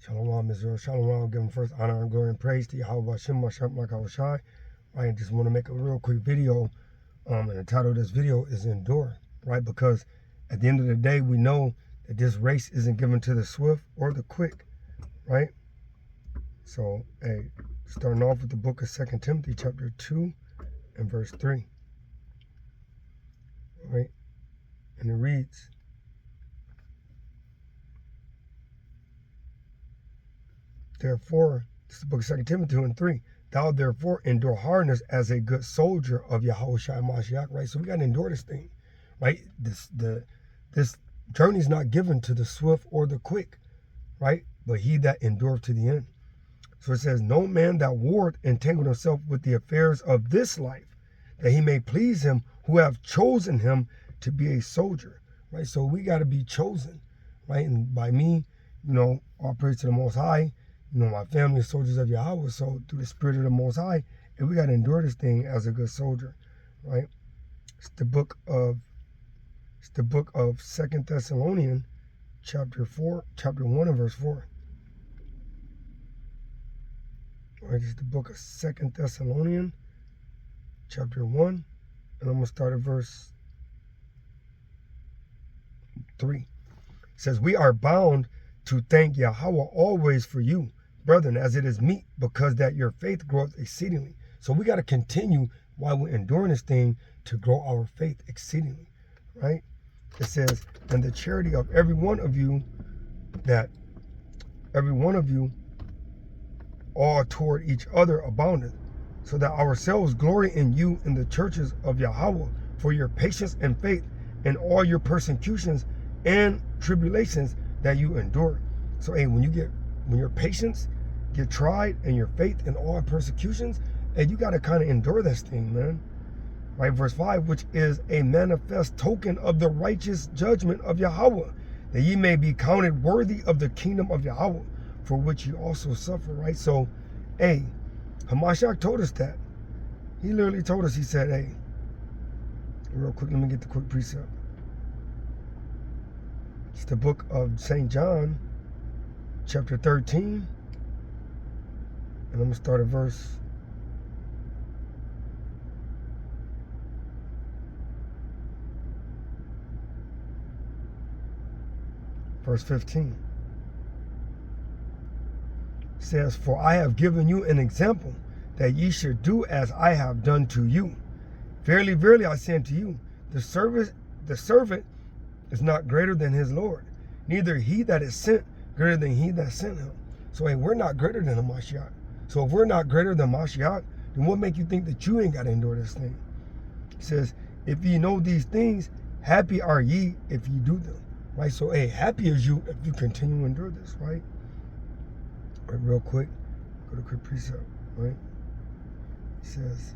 Shalom, Israel. Shalom. Giving first honor and glory and praise to Yahweh Hashem, Hashem, like I was shy. I just want to make a real quick video. And the title of this video is Endure, right? Because at the end of the day, we know that this race isn't given to the swift or the quick, right? So, hey, starting off with the book of 2 Timothy, chapter 2 and verse 3, right? And it reads, therefore, this is the book of 2 Timothy 2 and 3. Thou therefore endure hardness as a good soldier of Yahweh Mashiach, right? So we got to endure this thing, right? This journey is not given to the swift or the quick, right? But he that endureth to the end. So it says, no man that warreth entangled himself with the affairs of this life, that he may please him who have chosen him to be a soldier, right? So we got to be chosen, right? And by me, all praise to the Most High. My family is soldiers of Yahweh, so through the Spirit of the Most High, and we got to endure this thing as a good soldier, right? It's the book of 2 Thessalonians, chapter 1 and verse 4. All right, it's the book of 2 Thessalonians, chapter 1, and I'm going to start at verse 3. It says, we are bound to thank Yahweh always for you, brethren, as it is meet, because that your faith groweth exceedingly. So we got to continue while we're enduring this thing to grow our faith exceedingly, right? It says, and the charity of every one of you all toward each other aboundeth, so that ourselves glory in you in the churches of Yahweh for your patience and faith in all your persecutions and tribulations that you endure. So hey, when your patience get tried and your faith in all persecutions, and you got to kind of endure this thing, man. Right, verse 5, which is a manifest token of the righteous judgment of Yahweh, that ye may be counted worthy of the kingdom of Yahweh, for which ye also suffer, right? So, hey, Hamashiach told us that. He literally told us, he said, hey, real quick, let me get the quick precept. It's the book of St. John, chapter 13, and I'm going to start at verse 15. It says, for I have given you an example, that ye should do as I have done to you. Verily, verily, I say unto you, the servant is not greater than his Lord, neither he that is sent greater than he that sent him. So hey, we're not greater than a Mashiach. So if we're not greater than Mashiach, then what make you think that you ain't got to endure this thing? It says, if ye know these things, happy are ye if ye do them. Right? So hey, happy is you if you continue to endure this, right? All right, real quick, go to quick precept, right? It says,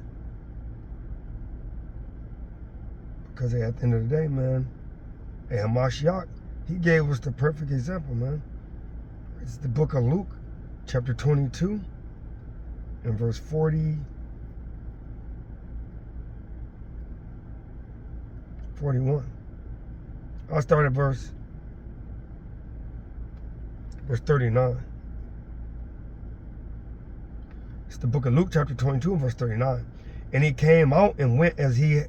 because hey, at the end of the day, man, hey, Hamashiach, he gave us the perfect example, man. It's the book of Luke, chapter 22, and verse 41. I'll start at verse 39. It's the book of Luke, chapter 22, and verse 39. And he came out and went as he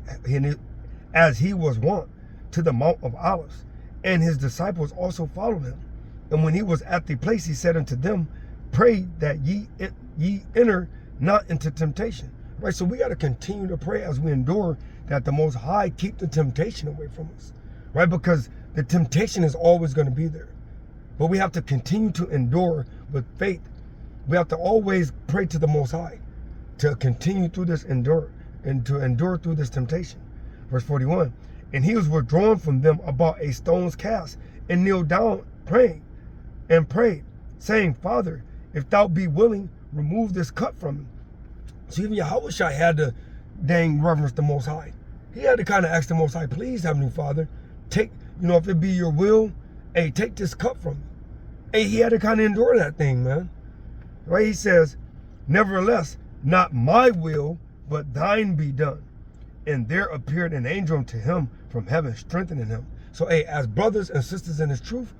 was wont to the Mount of Olives, and his disciples also followed him. And when he was at the place, he said unto them, pray that ye enter not into temptation. Right, so we got to continue to pray as we endure, that the Most High keep the temptation away from us. Right, because the temptation is always going to be there. But we have to continue to endure with faith. We have to always pray to the Most High to continue through this endure and to endure through this temptation. Verse 41, and he was withdrawn from them about a stone's cast, and kneeled down praying, and prayed, saying, Father, if thou be willing, remove this cup from me. So even Yahushua had to dang reverence the Most High. He had to kind of ask the Most High, please, Heavenly Father, take, if it be your will, hey, take this cup from me. Hey, he had to kind of endure that thing, man. Right? He says, nevertheless, not my will, but thine be done. And there appeared an angel to him from heaven, strengthening him. So, hey, as brothers and sisters in his truth,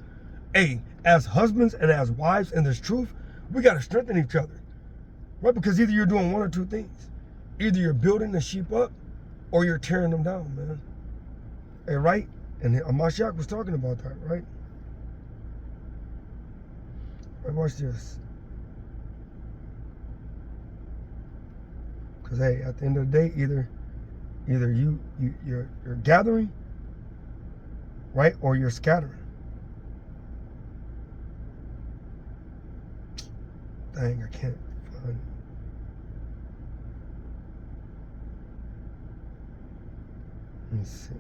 hey, as husbands and as wives in this truth, we got to strengthen each other, right? Because either you're doing one or two things. Either you're building the sheep up or you're tearing them down, man. Hey, right? And Mashiach was talking about that, right? Right, watch this. Because, hey, at the end of the day, either you're gathering, right, or you're scattering. Dang, I can't find it. Let me see.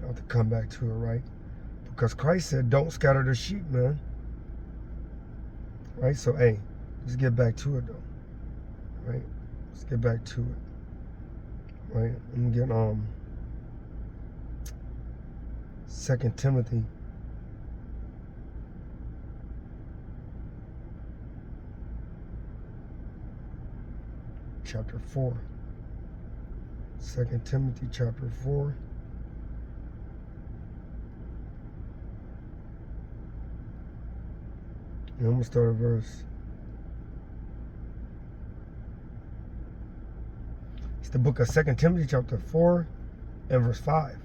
I'll have to come back to it, right? Because Christ said, don't scatter the sheep, man. Right? So, hey, let's get back to it, though. Right? Let's get back to it. Right? I'm getting 2 Timothy. Chapter 4. 2 Timothy chapter 4. And I'm going to start a verse. It's the book of 2 Timothy chapter 4 and verse 5.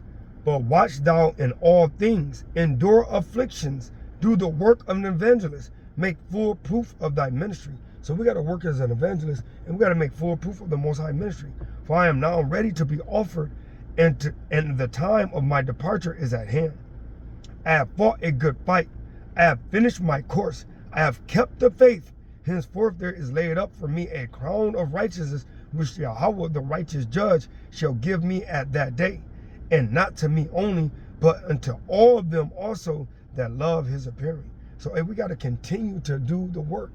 But watch thou in all things, endure afflictions, do the work of an evangelist, make full proof of thy ministry. So we got to work as an evangelist, and we got to make full proof of the Most High ministry. For I am now ready to be offered, and the time of my departure is at hand. I have fought a good fight. I have finished my course. I have kept the faith. Henceforth there is laid up for me a crown of righteousness, which Yahweh the righteous judge shall give me at that day. And not to me only, but unto all of them also that love his appearing. So hey, we got to continue to do the work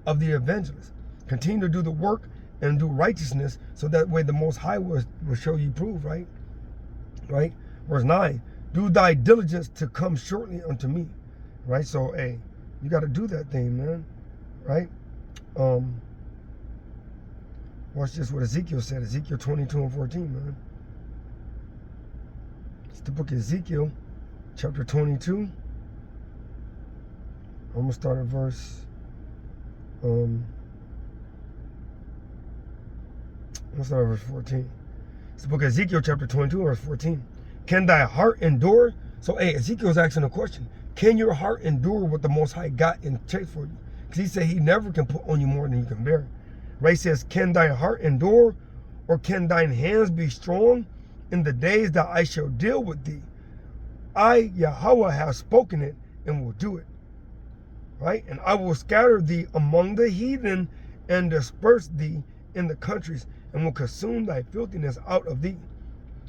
of the evangelist. Continue to do the work and do righteousness, so that way the Most High will show you proof, right? Right? Verse 9, do thy diligence to come shortly unto me. Right? So hey, you got to do that thing, man. Right? Watch this, what Ezekiel said. Ezekiel 22 and 14, man. It's the book of Ezekiel, chapter 22. I'm going to start at verse... let's start at verse 14. It's the book of Ezekiel, chapter 22, verse 14. Can thy heart endure? So, hey, Ezekiel's asking a question. Can your heart endure what the Most High got in check for you? Because he said he never can put on you more than you can bear. Right? He says, can thy heart endure? Or can thine hands be strong in the days that I shall deal with thee? I, Yahweh, have spoken it and will do it. Right? And I will scatter thee among the heathen and disperse thee in the countries, and will consume thy filthiness out of thee.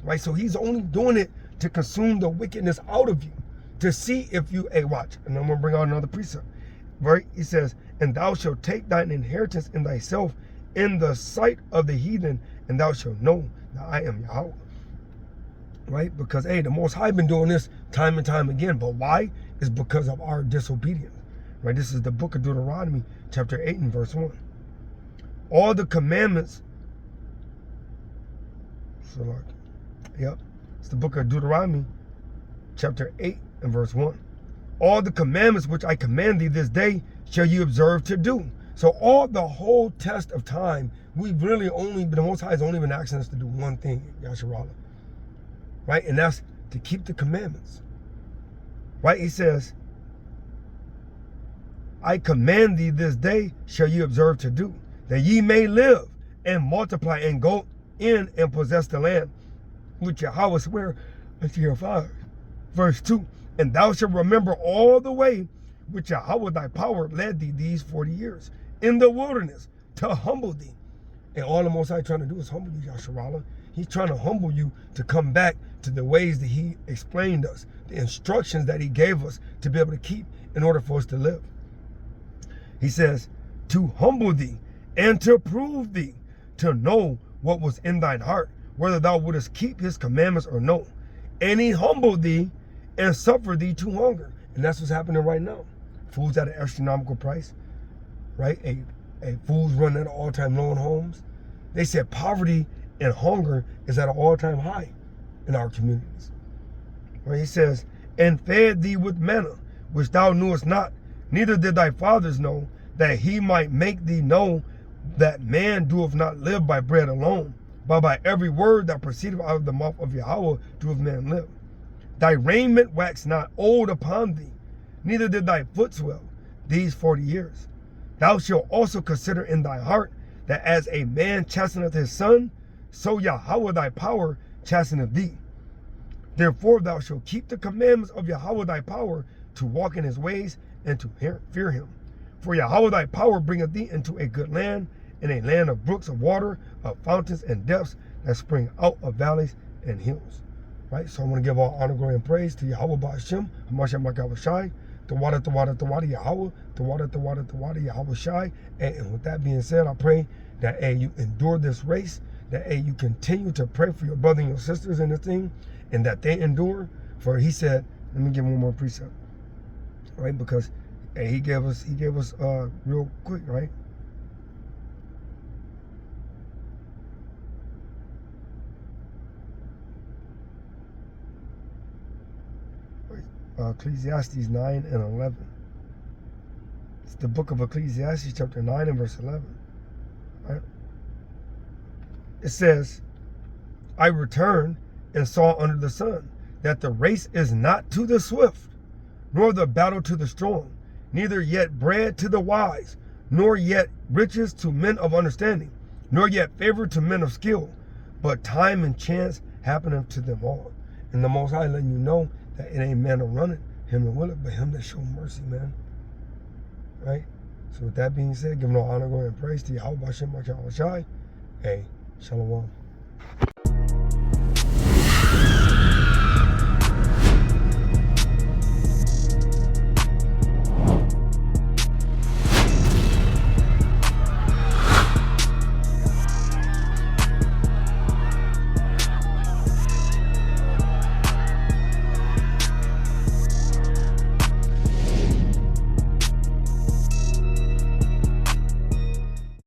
Right? So he's only doing it to consume the wickedness out of you, to see if you, hey, watch, and I'm going to bring out another precept. Right? He says, and thou shalt take thine inheritance in thyself in the sight of the heathen, and thou shalt know that I am Yahweh. Right? Because, hey, the Most High been doing this time and time again. But why? It's because of our disobedience. Right? This is the book of Deuteronomy, chapter 8 and verse 1. All the commandments. So, like, yep. It's the book of Deuteronomy, chapter 8 and verse 1. All the commandments which I command thee this day shall you observe to do. So all the whole test of time, we've really only, the Most High has only been asking us to do one thing, Yasharallah. Right? And that's to keep the commandments. Right? He says, I command thee this day shall you observe to do, that ye may live and multiply and go in and possess the land which Yahweh sware unto your fathers. Verse 2, and thou shalt remember all the way which Yahweh thy power led thee these 40 years in the wilderness to humble thee. And all the Most High trying to do is humble you, Yasharallah. He's trying to humble you to come back to the ways that he explained us, the instructions that he gave us to be able to keep in order for us to live. He says, to humble thee and to prove thee, to know what was in thine heart, whether thou wouldest keep his commandments or no. And he humbled thee and suffered thee to hunger. And that's what's happening right now. Food's at an astronomical price, right? A food's running at an all-time low in homes. They said poverty and hunger is at an all-time high in our communities. Right? He says, and fed thee with manna, which thou knewest not, neither did thy fathers know, that he might make thee know that man doeth not live by bread alone, but by every word that proceedeth out of the mouth of Yahweh doeth man live. Thy raiment waxed not old upon thee, neither did thy foot swell these 40 years. Thou shalt also consider in thy heart that as a man chasteneth his son, so Yahweh thy power chasteneth thee. Therefore thou shalt keep the commandments of Yahweh thy power to walk in his ways and to fear him. For Yahweh thy power bringeth thee into a good land, in a land of brooks of water, of fountains and depths that spring out of valleys and hills. Right? So I want to give all honor, glory, and praise to Yahweh Ba'ashem, Hamashiach Makawah Shai, the water, Yahweh, the water, Yahweh Shai. And with that being said, I pray that you endure this race, that you continue to pray for your brother and your sisters in this thing, and that they endure. For he said, let me give one more precept, right? Because he gave us real quick, right? Ecclesiastes 9 and 11. It's the book of Ecclesiastes, chapter 9 and verse 11. Right? It says, I returned and saw under the sun that the race is not to the swift, nor the battle to the strong, neither yet bread to the wise, nor yet riches to men of understanding, nor yet favor to men of skill, but time and chance happeneth to them all. And the Most High letting you know that it ain't man to run it, him that will it, but him that show mercy, man. Right? So with that being said, giving all honor, glory, and praise to Yahweh Ba'ashem, Makawah Shai. Hey, Shalom.